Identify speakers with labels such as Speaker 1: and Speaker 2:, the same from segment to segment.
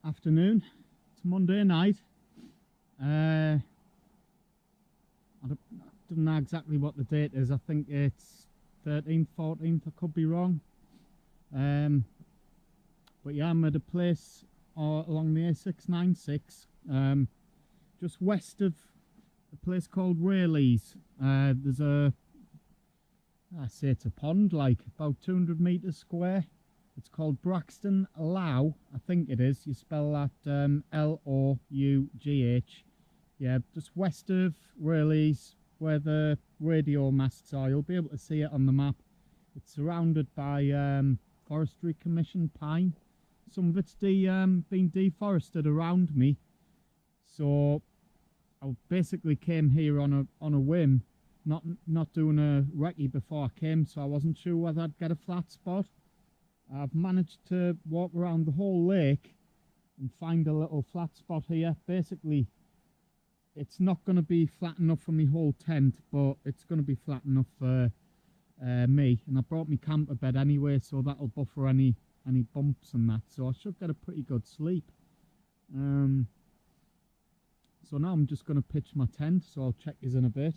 Speaker 1: afternoon. It's Monday night. I don't know exactly what the date is. I think it's 13th, 14th. I could be wrong. But yeah, I'm at a place along the A696, just west of a place called Whaley's. There's I say it's a pond, like about 200 metres square. It's called Braxton Lough, I think it is. You spell that Lough. Yeah, just west of Whaley's, where the radio masts are. You'll be able to see it on the map. It's surrounded by Forestry Commission pine. Some of it's been deforested around me. So I basically came here on a whim, not doing a recce before I came, so I wasn't sure whether I'd get a flat spot. I've managed to walk around the whole lake and find a little flat spot here. Basically, it's not going to be flat enough for my whole tent, but it's going to be flat enough for me. And I brought my camper bed anyway, so that'll buffer any bumps and that. So I should get a pretty good sleep. So now I'm just going to pitch my tent, so I'll check this in a bit.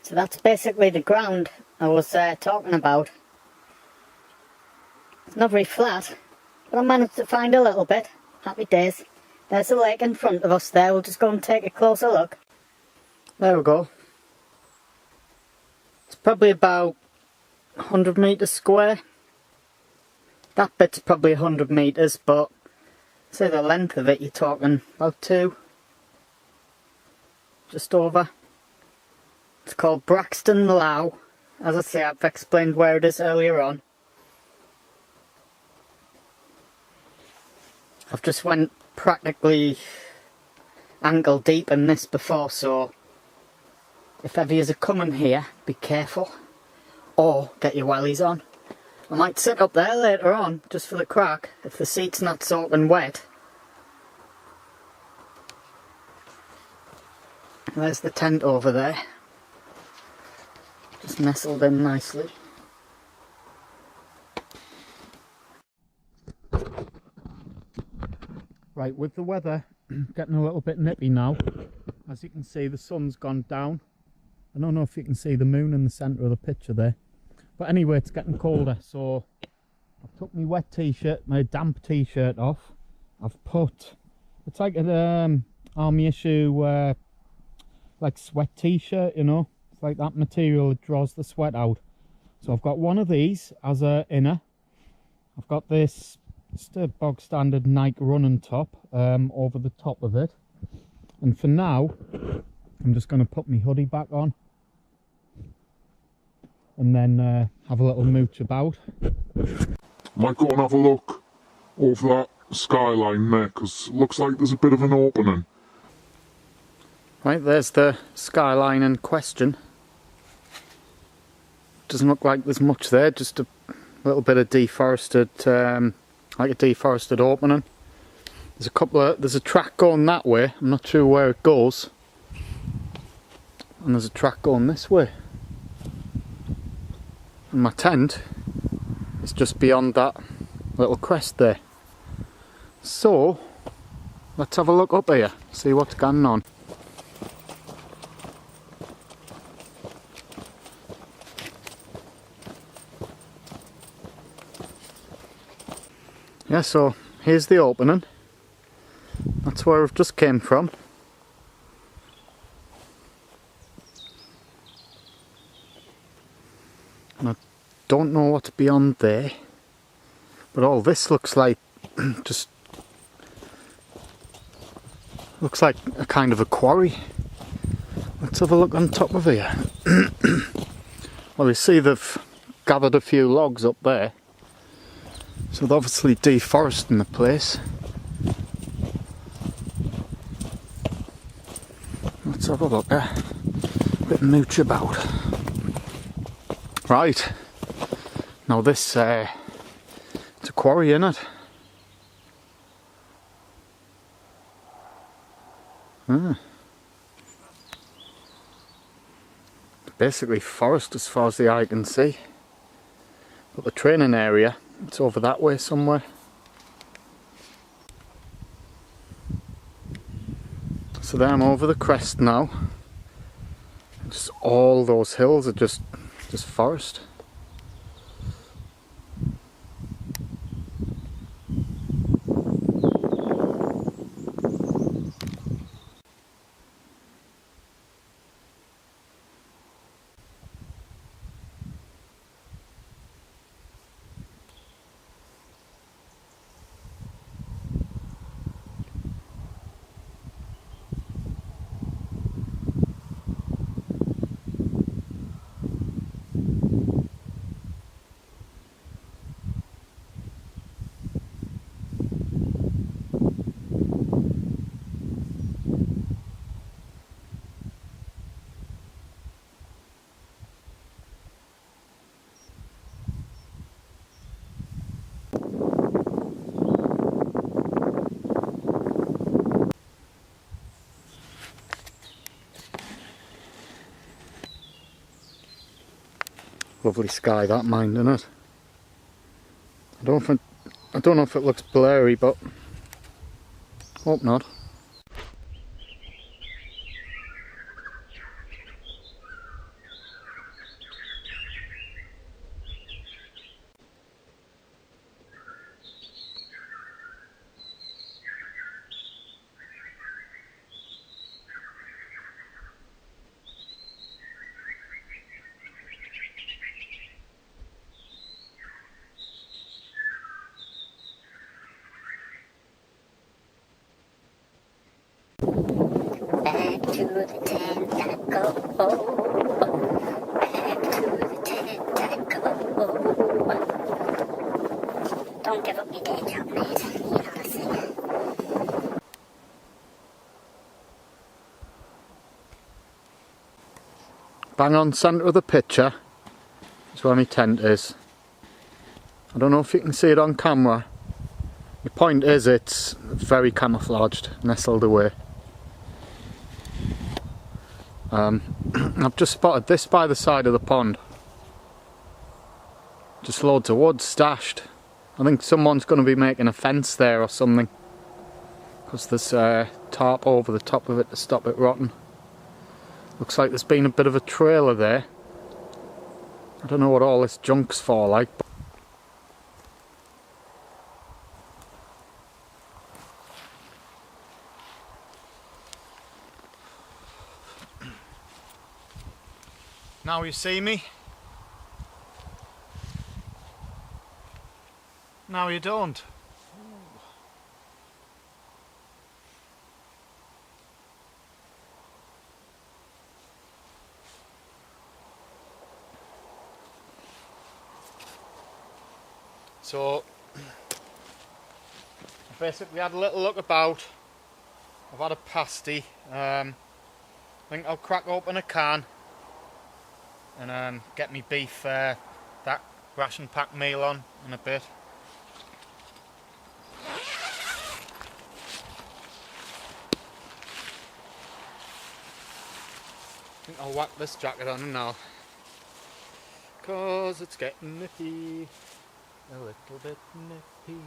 Speaker 2: So that's basically the ground I was talking about. It's not very flat, but I managed to find a little bit. Happy days. There's a lake in front of us there. We'll just go and take a closer look. There we go. It's probably about 100 metres square. That bit's probably 100 metres, but say the length of it, you're talking about 2. Just over. It's called Braxton Lough. As I say, I've explained where it is earlier on. I've just went practically ankle deep in this before, so if ever you're coming here, be careful or get your wellies on. I might sit up there later on just for the crack if the seat's not soaking wet. There's the tent over there. Just nestled in nicely.
Speaker 1: Right, with the weather getting a little bit nippy now, as you can see the sun's gone down. I don't know if you can see the moon in the centre of the picture there. But anyway, it's getting colder, so I've took my wet t-shirt, my damp t-shirt off. I've put, it's like an army issue like sweat t-shirt, you know. Like that material that draws the sweat out. So I've got one of these as a inner. I've got this just a bog standard Nike running top over the top of it. And for now, I'm just going to put my hoodie back on and then have a little mooch about.
Speaker 3: Might go and have a look over that skyline there, because it looks like there's a bit of an opening.
Speaker 1: Right, there's the skyline in question. Doesn't look like there's much there, just a little bit of deforested, like a deforested opening. There's a track going that way. I'm not sure where it goes. And there's a track going this way. And my tent is just beyond that little crest there. So let's have a look up here, see what's going on. Yeah, so here's the opening. That's where I've just came from. And I don't know what's beyond there. But all this looks like just looks like a kind of a quarry. Let's have a look on top of here. Well, you see they've gathered a few logs up there. So they're obviously deforesting the place. Let's have a look there. Bit mooch about. Right. Now this, it's a quarry, isn't it? Basically forest as far as the eye can see. But the training area, it's over that way somewhere. So there I'm over the crest now. Just all those hills are just forest. Lovely sky that, mind, isn't it? I don't know if it looks blurry, but hope not.
Speaker 2: Back to the tent I go. Back to the tent I go. Don't give up your day job, mate. You know the thing.
Speaker 1: Bang on centre of the picture is where my tent is. I don't know if you can see it on camera. The point is it's very camouflaged, nestled away. I've just spotted this by the side of the pond. Just loads of wood stashed. I think someone's going to be making a fence there or something, because there's a tarp over the top of it to stop it rotting. Looks like there's been a bit of a trailer there. I don't know what all this junk's for, like. But now you see me. Now you don't. So I basically had a little look about. I've had a pasty. I think I'll crack open a can and get me beef that ration pack meal on in a bit. I think I'll whack this jacket on now, cause it's getting nippy, a little bit nippy.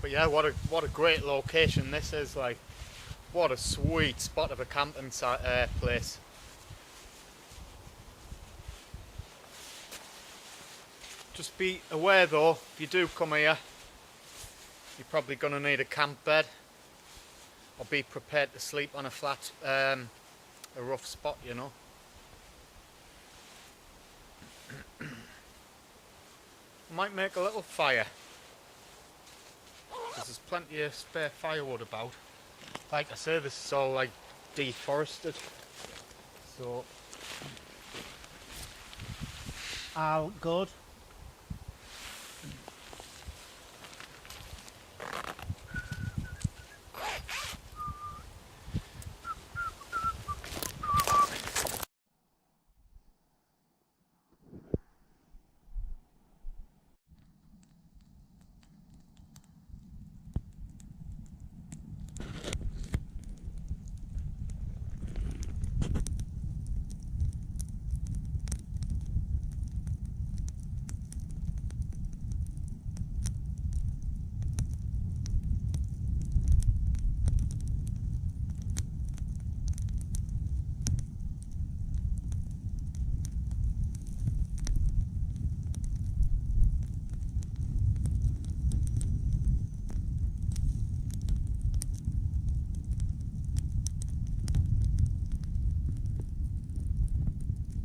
Speaker 1: But yeah, what a great location this is. Like, what a sweet spot of a camping place. Just be aware though, if you do come here, you're probably going to need a camp bed, or be prepared to sleep on a flat, a rough spot, you know. I might make a little fire, because there's plenty of spare firewood about. Like I say, this is all like deforested, so are good.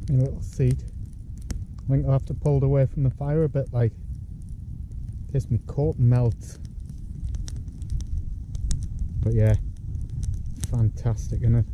Speaker 1: A little seat. I think I'll have to pull it away from the fire a bit, like, in case my coat melts. But yeah, fantastic, isn't it?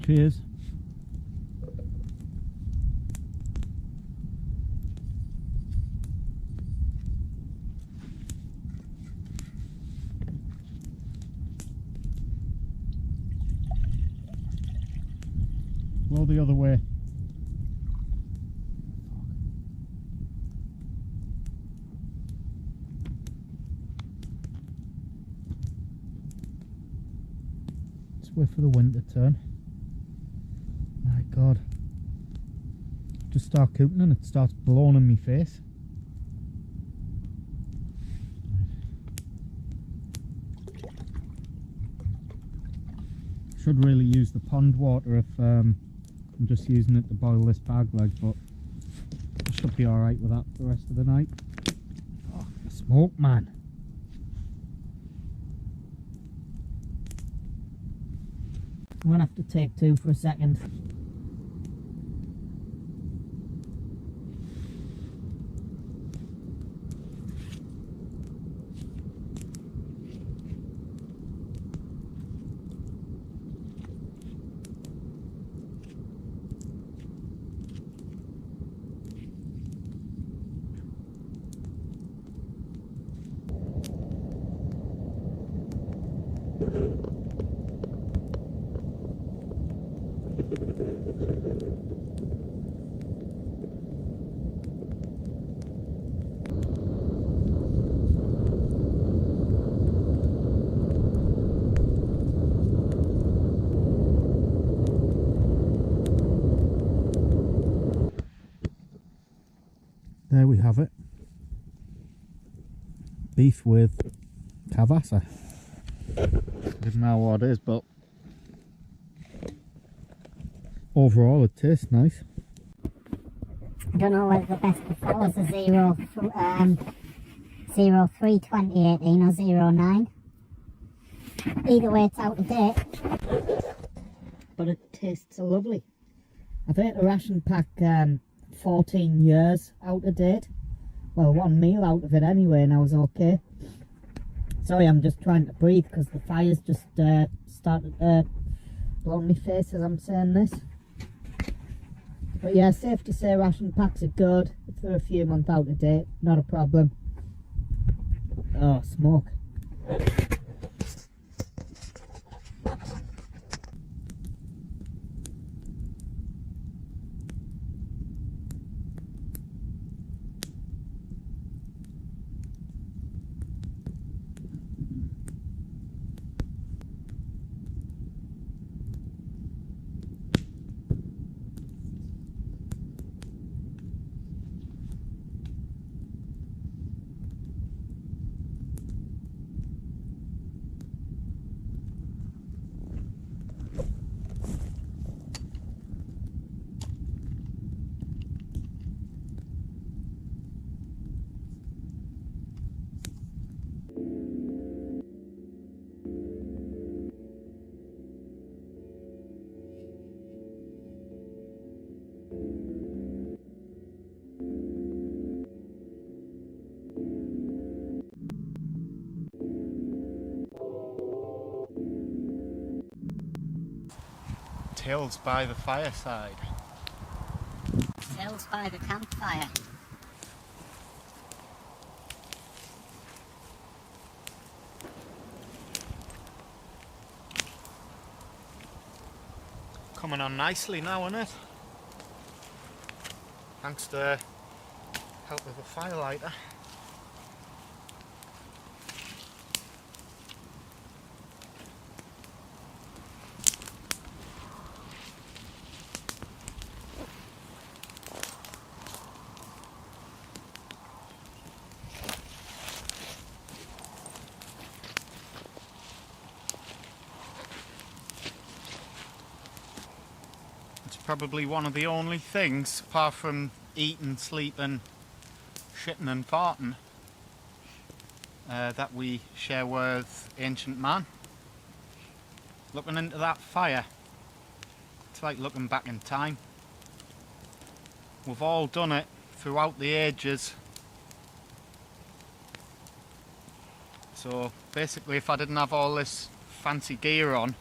Speaker 1: Cheers. Blow the other way. Just wait for the wind to turn. My God. Just start cooking and it starts blowing in my face. Should really use the pond water if I'm just using it to boil this bag leg, but I should be alright with that for the rest of the night. Oh, the smoke, man.
Speaker 2: I'm gonna have to take two for a second.
Speaker 1: There we have it. Beef with cavassa. Doesn't know what it is, but overall it tastes nice.
Speaker 4: I don't know whether the best before was a 03 2018 or 09. Either way, it's out of date.
Speaker 2: But it tastes so lovely. I've ate a ration pack 14 years out of date. Well, one meal out of it anyway, and I was okay. Sorry, I'm just trying to breathe because the fire's just started blowing my face as I'm saying this. But yeah, safe to say ration packs are good. If they're a few months out of date, not a problem. Oh, smoke.
Speaker 1: Tales by the fireside.
Speaker 4: Tales by the campfire.
Speaker 1: Coming on nicely now, isn't it? Thanks to help with the firelighter. Probably one of the only things, apart from eating, sleeping, shitting and farting, that we share with ancient man. Looking into that fire, it's like looking back in time. We've all done it throughout the ages. So basically, if I didn't have all this fancy gear on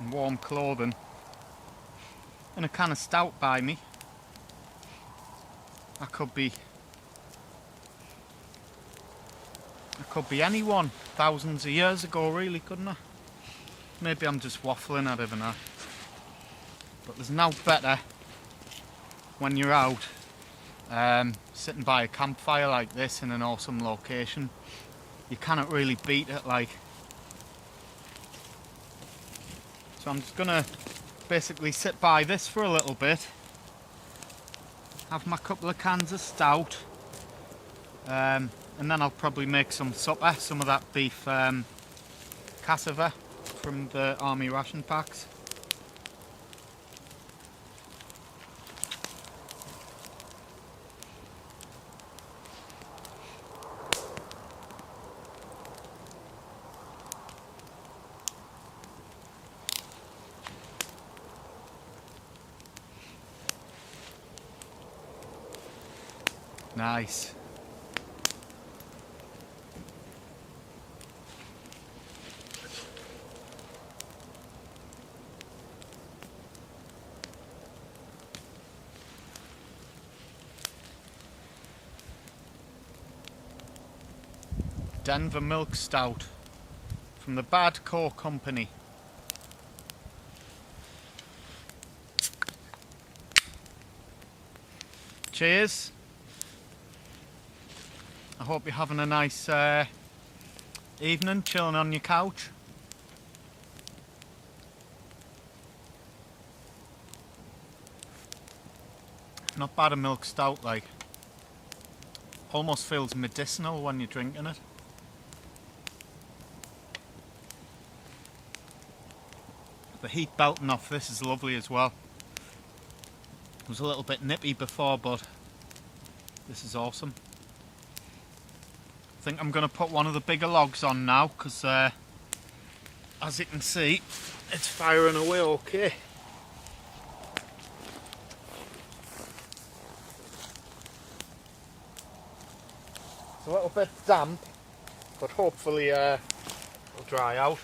Speaker 1: and warm clothing and a can of stout by me, I could be anyone thousands of years ago, really, couldn't I? Maybe I'm just waffling, I don't know. But there's no better when you're out sitting by a campfire like this in an awesome location. You cannot really beat it, like. So I'm just gonna basically sit by this for a little bit, have my couple of cans of stout, and then I'll probably make some supper, some of that beef cassava from the army ration packs. Nice. Denver Milk Stout from the Bad Core Company. Cheers. I hope you're having a nice evening, chilling on your couch. Not bad a milk stout, like. Almost feels medicinal when you're drinking it. The heat belting off this is lovely as well. It was a little bit nippy before, but this is awesome. I think I'm going to put one of the bigger logs on now, because as you can see, it's firing away okay. It's a little bit damp, but hopefully it'll dry out.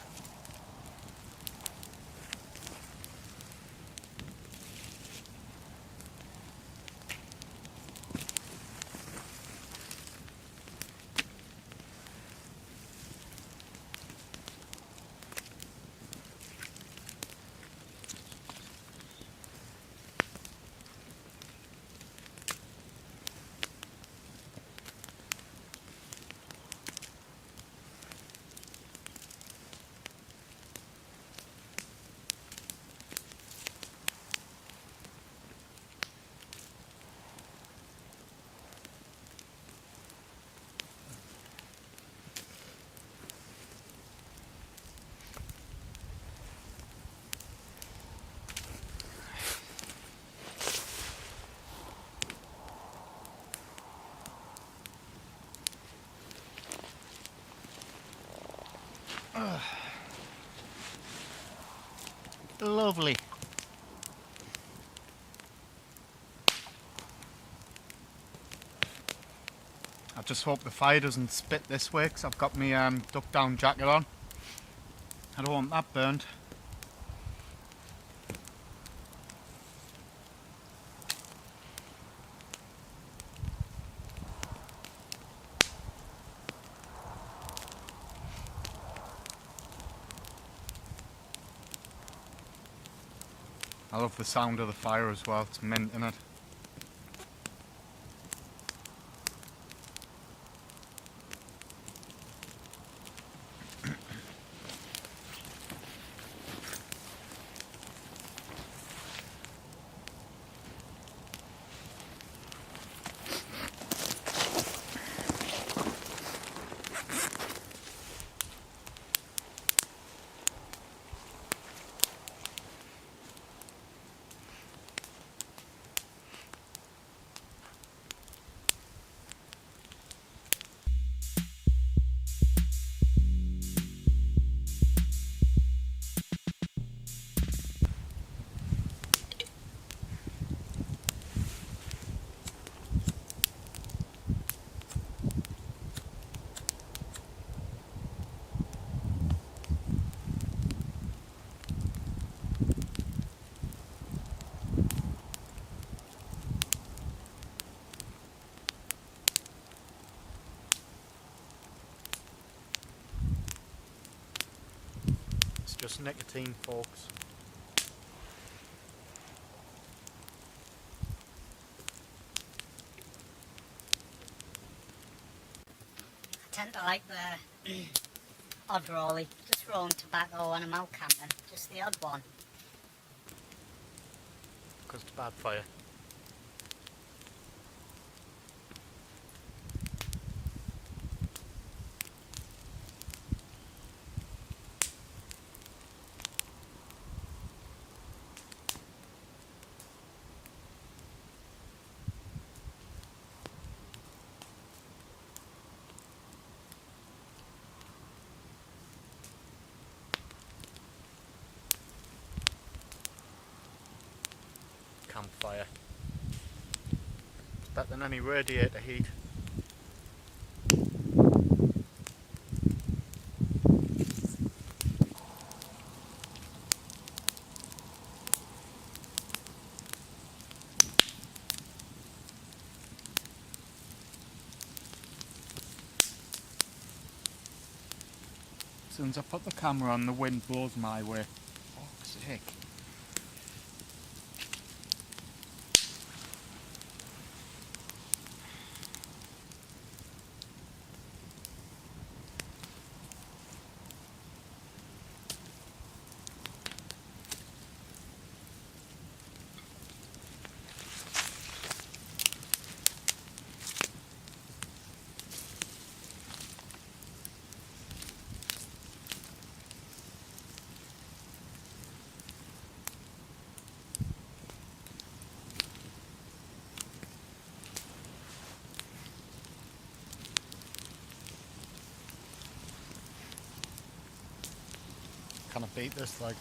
Speaker 1: Lovely. just hope the fire doesn't spit this way because I've got my duck down jacket on. I don't want that burned. I love the sound of the fire as well, it's mint in it. Just nicotine, folks.
Speaker 4: I tend to like the odd rollie, just rolling tobacco when I'm out camping, just the odd one.
Speaker 1: Because it's bad for you. Campfire. It's better than any radiator heat. As soon as I put the camera on, the wind blows my way. Fuck's sake. Can I beat this, like?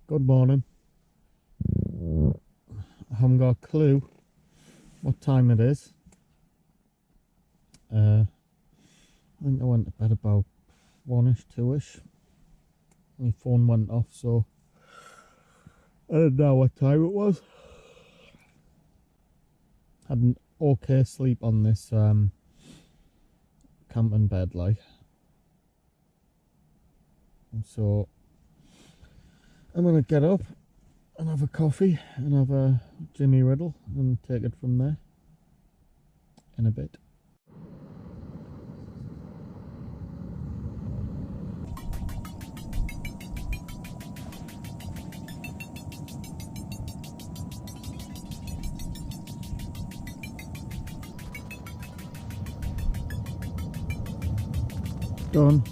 Speaker 1: Good morning. I haven't got a clue what time it is. I think I went to bed about 1ish, 2ish. My phone went off, so I don't know what time it was. Had an okay sleep on this camping bed, like. And so I'm gonna get up and have a coffee and have a Jimmy Riddle and take it from there in a bit. Done.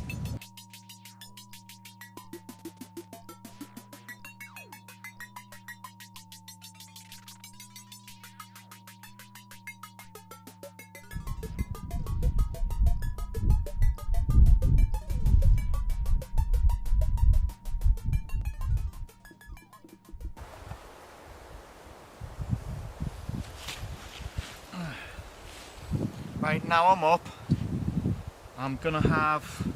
Speaker 1: Right, now I'm up. I'm gonna have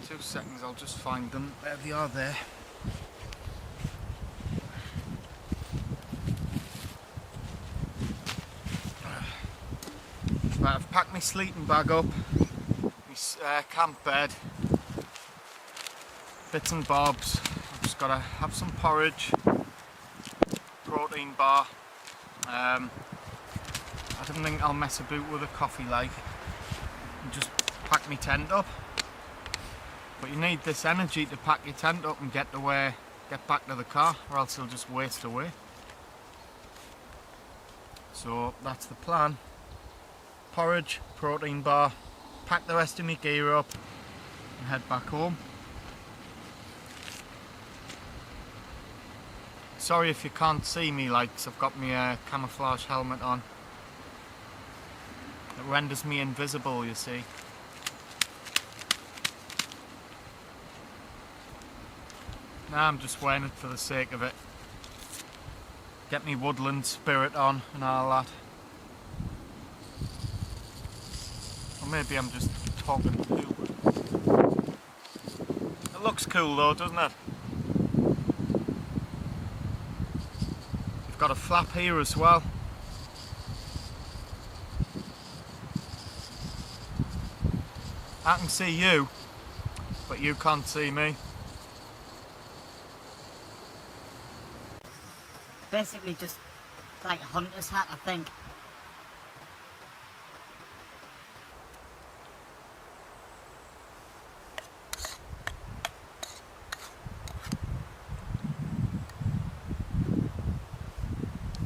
Speaker 1: 2 seconds, I'll just find them. There they are there. Right, I've packed my sleeping bag up, my camp bed, bits and bobs. I've just gotta have some porridge, protein bar. I don't think I'll mess about with a coffee like, and just pack my tent up. But you need this energy to pack your tent up and get back to the car, or else you'll just waste away. So that's the plan. Porridge, protein bar, pack the rest of my gear up and head back home. Sorry if you can't see me, like, 'cause I've got my camouflage helmet on. It renders me invisible, you see. Nah, I'm just wearing it for the sake of it. Get me woodland spirit on and all that. Or maybe I'm just talking poo. It looks cool though, doesn't it? You've got a flap here as well. I can see you, but you can't see me.
Speaker 4: Basically just like a hunter's hat, I think.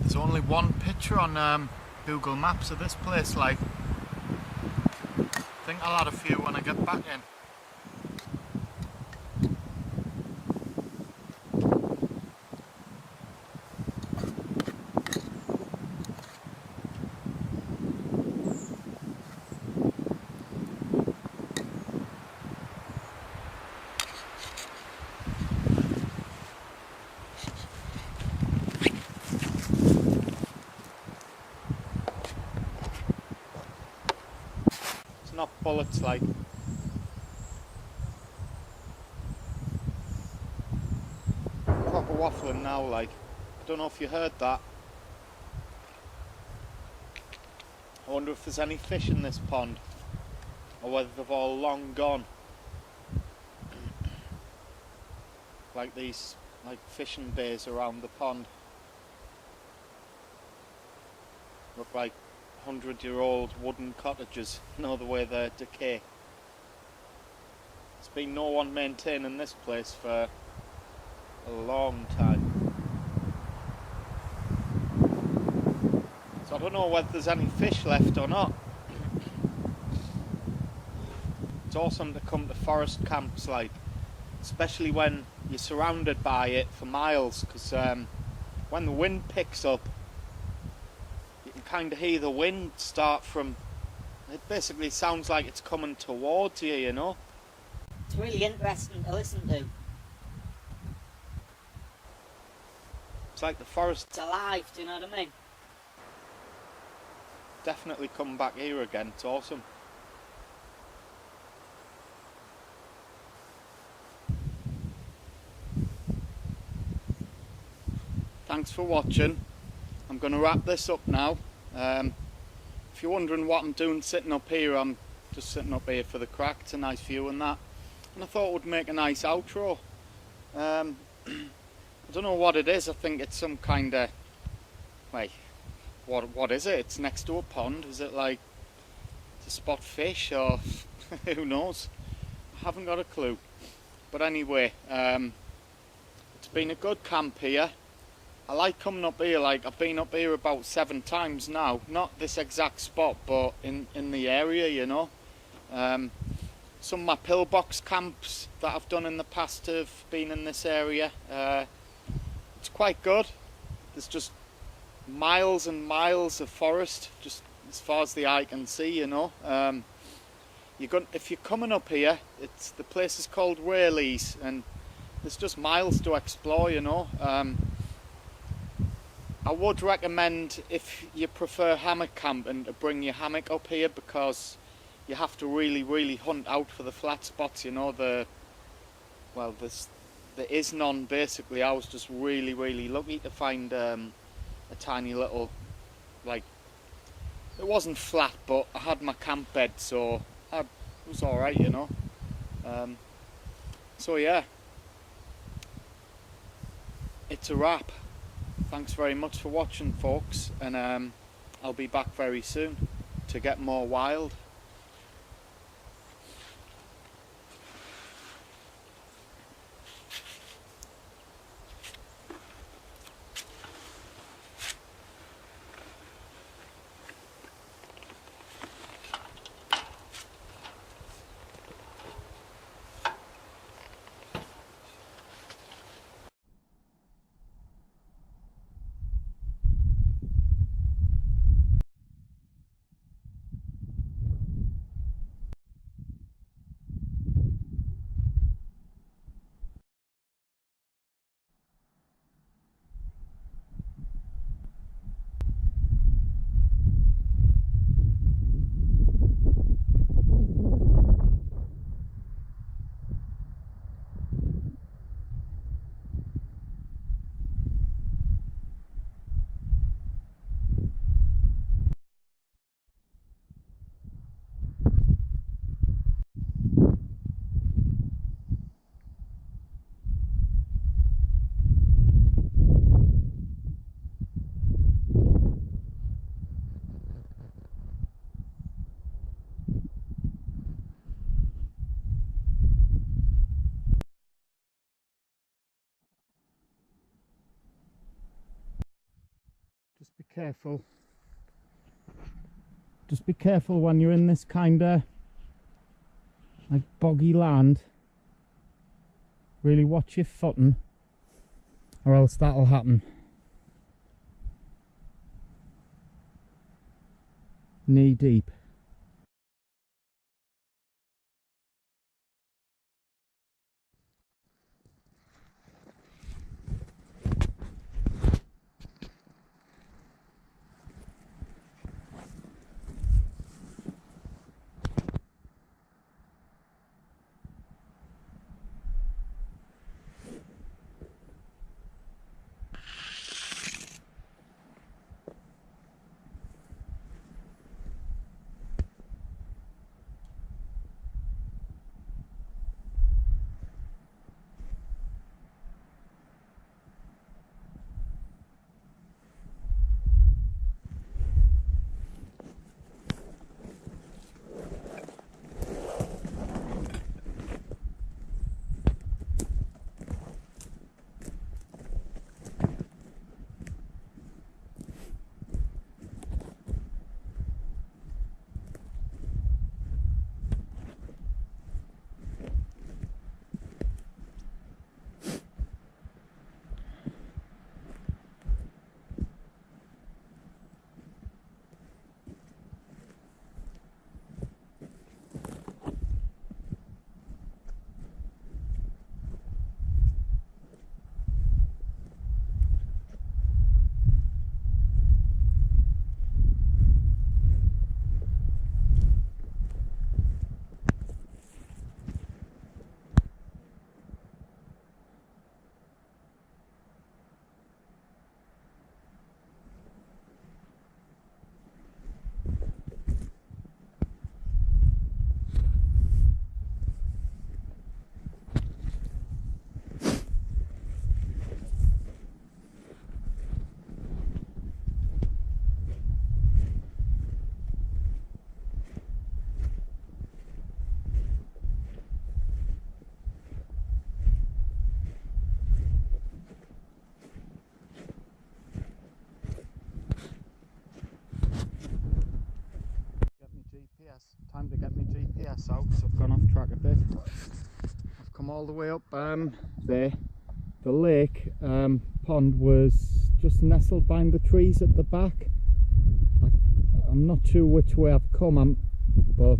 Speaker 1: There's only one picture on Google Maps of this place, like. I think I'll add a few when I get back in. Not bullets, like. Proper waffling now, like. I don't know if you heard that. I wonder if there's any fish in this pond, or whether they've all long gone. Like these, like, fishing bays around the pond. Look like 100-year-old wooden cottages, you know, the way they decay. There's been no one maintaining this place for a long time. So I don't know whether there's any fish left or not. It's awesome to come to forest camps, like, especially when you're surrounded by it for miles, because when the wind picks up, kind of hear the wind start from, it basically sounds like it's coming towards you, you know.
Speaker 4: It's really interesting to listen to.
Speaker 1: It's like the forest.
Speaker 4: It's alive, do you know what I mean?
Speaker 1: Definitely come back here again, it's awesome. Thanks for watching. I'm going to wrap this up now. If you're wondering what I'm doing sitting up here, I'm just sitting up here for the crack. It's a nice view and that. And I thought it would make a nice outro. I don't know what it is. I think it's some kind of... Wait, what is it? It's next to a pond. Is it like to spot fish, or who knows? I haven't got a clue. But anyway, it's been a good camp here. I like coming up here. Like, I've been up here about 7 times now. Not this exact spot, but in the area, you know. some of my pillbox camps that I've done in the past have been in this area. It's quite good. There's just miles and miles of forest, just as far as the eye can see, you know. If you're coming up here, the place is called Whaley's, and there's just miles to explore, you know. I would recommend, if you prefer hammock camping, to bring your hammock up here, because you have to really hunt out for the flat spots, you know. There is none, basically. I was just really lucky to find a tiny little, like, it wasn't flat, but I had my camp bed, so it was alright, you know. So yeah, it's a wrap. Thanks very much for watching, folks, and I'll be back very soon to get more wild. Just be careful. Just be careful when you're in this kind of like boggy land. Really watch your footing, or else that'll happen. Knee deep. GPS out because I've gone off track a bit. I've come all the way up there. The lake pond was just nestled behind the trees at the back. I'm not sure which way I've come, but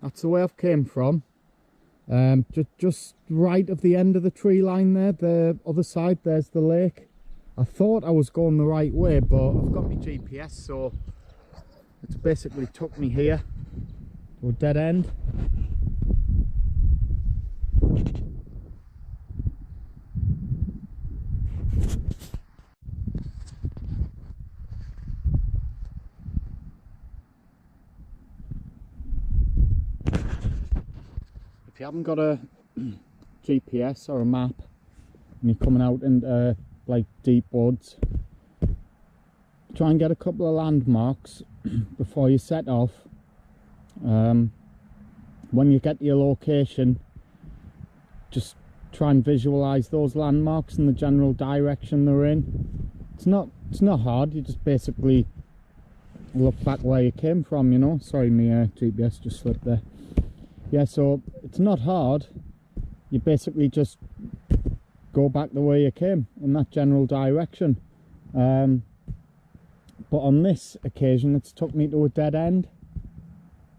Speaker 1: that's the way I've came from. Just right of the end of the tree line there, the other side, there's the lake. I thought I was going the right way, but I've got my GPS, so it's basically took me here to a dead end. If you haven't got a GPS or a map and you're coming out into like deep woods, try and get a couple of landmarks before you set off. When you get to your location, just try and visualize those landmarks and the general direction they're in. It's not hard. You just basically look back where you came from, you know. Sorry, my GPS just slipped there. Yeah, so it's not hard. You basically just go back the way you came in that general direction. But on this occasion it's took me to a dead end.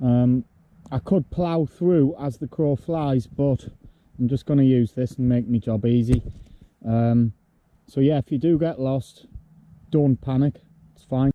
Speaker 1: I could plough through as the crow flies, but I'm just going to use this and make my job easy. So yeah, if you do get lost, don't panic, it's fine.